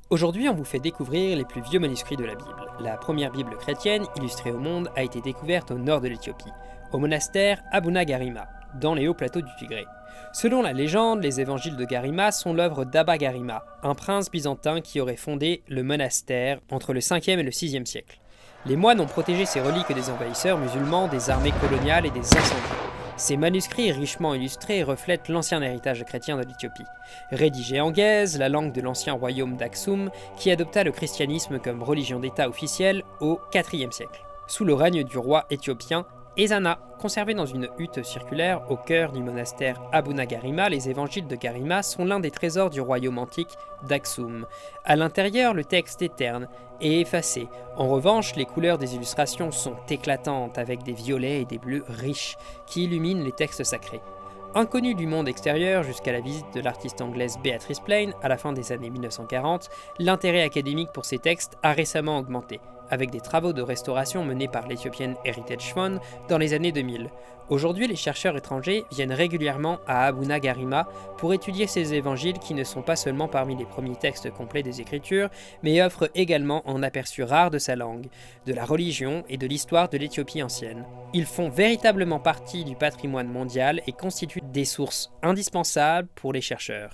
Aujourd'hui, on vous fait découvrir les plus vieux manuscrits de la Bible. La première Bible chrétienne illustrée au monde a été découverte au nord de l'Éthiopie, au monastère Abuna Garima, dans les hauts plateaux du Tigré. Selon la légende, les évangiles de Garima sont l'œuvre d'Abba Garima, un prince byzantin qui aurait fondé le monastère entre le 5e et le 6e siècle. Les moines ont protégé ces reliques des envahisseurs musulmans, des armées coloniales et des incendies. Ces manuscrits richement illustrés reflètent l'ancien héritage chrétien de l'Éthiopie. Rédigés en guèze, la langue de l'ancien royaume d'Aksum, qui adopta le christianisme comme religion d'État officielle au IVe siècle, sous le règne du roi éthiopien Ezana. Conservés dans une hutte circulaire au cœur du monastère Abuna Garima, les évangiles de Garima sont l'un des trésors du royaume antique d'Aksum. À l'intérieur, le texte est terne et effacé. En revanche, les couleurs des illustrations sont éclatantes, avec des violets et des bleus riches qui illuminent les textes sacrés. Inconnue du monde extérieur jusqu'à la visite de l'artiste anglaise Beatrice Plain à la fin des années 1940, l'intérêt académique pour ces textes a récemment augmenté, avec des travaux de restauration menés par l'Ethiopian Heritage Fund dans les années 2000. Aujourd'hui, les chercheurs étrangers viennent régulièrement à Abuna Garima pour étudier ces évangiles qui ne sont pas seulement parmi les premiers textes complets des Écritures, mais offrent également un aperçu rare de sa langue, de la religion et de l'histoire de l'Éthiopie ancienne. Ils font véritablement partie du patrimoine mondial et constituent des sources indispensables pour les chercheurs.